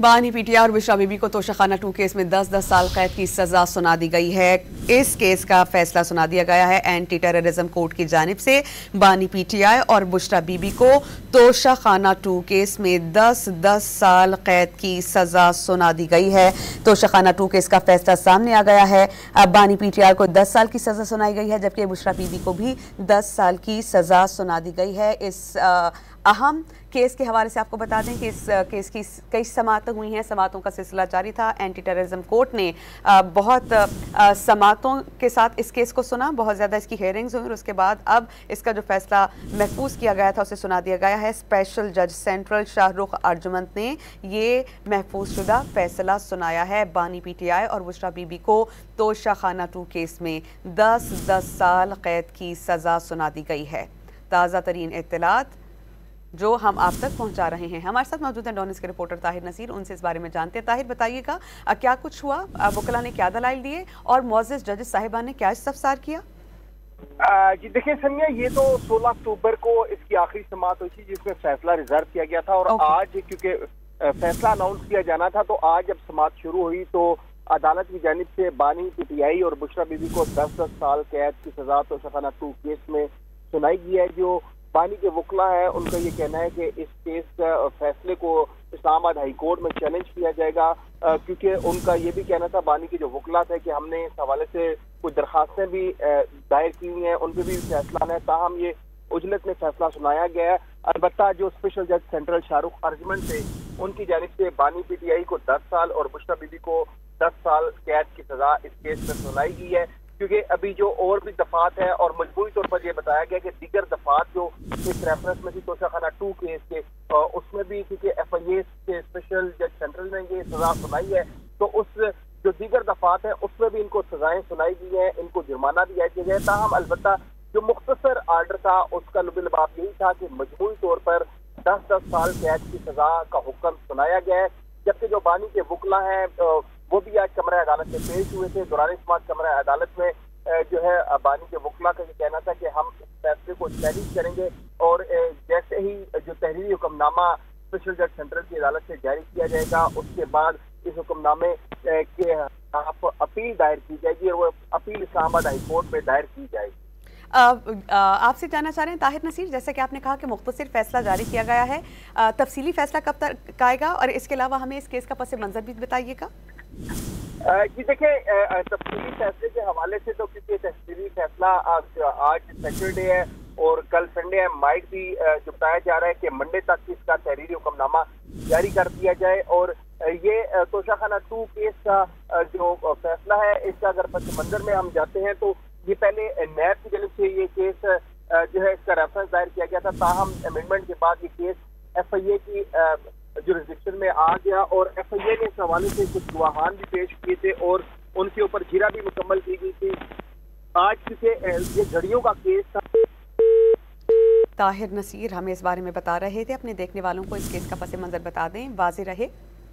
बानी पीटीआई और बुशरा बीबी को तोशाखाना 2 केस में 10-10 साल कैद की सजा सुना दी गई है। इस केस का फैसला सुना दिया गया है एंटी टेररिज्म कोर्ट की जानिब से। बानी पीटीआई और बुशरा बीबी को तोशाखाना 2 केस में 10-10 साल कैद की सजा सुना दी गई है। तोशाखाना 2 केस का फैसला सामने आ गया है। अब बानी पीटीआई को 10 साल की सजा सुनाई गई है, जबकि बुशरा बीबी को भी 10 साल की सजा सुना दी गई है। इस अहम केस के हवाले से आपको बता दें कि इस केस की कई समाअतें हुई हैं। समाअतों का सिलसिला जारी था। एंटी टेररिज्म कोर्ट ने बहुत समाअतों के साथ इस केस को सुना, बहुत ज़्यादा इसकी हेयरिंग्स हुई और उसके बाद अब इसका जो फैसला महफूज किया गया था उसे सुना दिया गया है। स्पेशल जज सेंट्रल शाहरुख अर्जुमंद ने ये महफूज शुदा फैसला सुनाया है। बानी पीटीआई और बुशरा बीबी को तोशाखाना 2 केस में 10-10 साल कैद की सज़ा सुना दी गई है। ताज़ा तरीन इत्तलात जो हम आप तक पहुंचा रहे हैं। हमारे साथ मौजूद हैं डॉनिस के रिपोर्टर ताहिर नसीर, उनसे इस बारे में जानते हैं। ताहिर, बताइएगा क्या कुछ हुआ, वकला ने क्या दलाइल दिए और मुअज़्ज़िज़ जज साहिबान ने क्या इस्तफसार किया? जी देखिए सनिया, ये तो 16 अक्टूबर को इसकी आखिरी समाअत हुई थी जिसमें फैसला रिजर्व किया गया था और आज क्योंकि फैसला अनाउंस किया जाना था तो आज जब समाअत शुरू हुई तो अदालत की जानिब से बानी पीटीआई और बुशरा बीबी को 10-10 साल कैद की सजा तोशाखाना 2 केस में सुनाई गई है। जो बानी के वकला है उनका ये कहना है कि इस केस का फैसले को इस्लामाबाद हाई कोर्ट में चैलेंज किया जाएगा, क्योंकि उनका ये भी कहना था बानी के जो वकला थे कि हमने इस हवाले से कुछ दरखास्तें भी दायर की हुई हैं, उन पर भी फैसला है। ताहम ये उजलत में फैसला सुनाया गया है। अलबत्ता जो स्पेशल जज सेंट्रल शाहरुख अर्जुमंद थे उनकी जानिब से बानी पीटीआई को 10 साल और बुशरा बीबी को 10 साल कैद की सजा इस केस में सुनाई गई है, क्योंकि अभी जो और भी दफात है और मजबूरी तौर पर यह बताया गया कि दीगर दफात जो इस रेफरेंस में थी तोशाखाना 2 केस के उसमें भी क्योंकि FIA के स्पेशल जज सेंट्रल ने ये सजा सुनाई है तो उस जो दीगर दफात है उसमें भी इनको सजाएं सुनाई गई है, इनको जुर्माना भी ऐड किया गया। ताहम अलबत्ता जो मुख्तसर आर्डर था उसका लुबिलबाब यही था कि मजबूरी तौर पर 10-10 साल कैद की सजा का हुक्म सुनाया गया है। जबकि जो बानी के वकला हैं वो भी आज कमरा अदालत में पेश हुए थे। दौरान समाअत कमरा अदालत में जो है बानी के वकला का ये कहना था कि हम इस फैसले को चैलेंज करेंगे और जैसे ही जो तहरीरी हुक्मनामा स्पेशल जज सेंट्रल की अदालत से जारी किया जाएगा उसके बाद इस हुक्मनामे के खिलाफ अपील दायर की जाएगी और वो अपील इस्लामाबाद हाई कोर्ट में दायर की जाएगी। आपसे जानना चाह रहे हैं ताहिर नसीर, जैसे कि आपने कहा कि मुख्तसर फैसला जारी किया गया है, तफसीली फैसला कब तक आएगा और इसके अलावा हमें इस केस का पस मंजर भी बताइएगा। जी देखिए, तफसीली फैसले के हवाले से तो क्योंकि तफसीली फैसला आज सैटरडे है और कल संडे है, माइट भी जो बताया जा रहा है कि मंडे तक इसका तहरीरी हुक्मनामा जारी कर दिया जाए और ये तोशाखाना 2 केस का जो फैसला है इसका अगर पस मंजर में हम जाते हैं तो ये पहले नैब की जानिब से ये केस जो है इसका रेफरेंस दायर किया गया था। ताहम अमेंडमेंट के बाद ये केस FIA की जुरिस्डिक्शन में आ गया और FIA ने इस हवाले से कुछ गवाहान भी पेश किए थे और उनके ऊपर जीरा भी मुकम्मल की गई थी। आज क्योंकि ये घड़ियों का केस था। ताहिर नसीर हमें इस बारे में बता रहे थे। अपने देखने वालों को इस केस का पस मंजर बता दें, वाज़ेह रहे।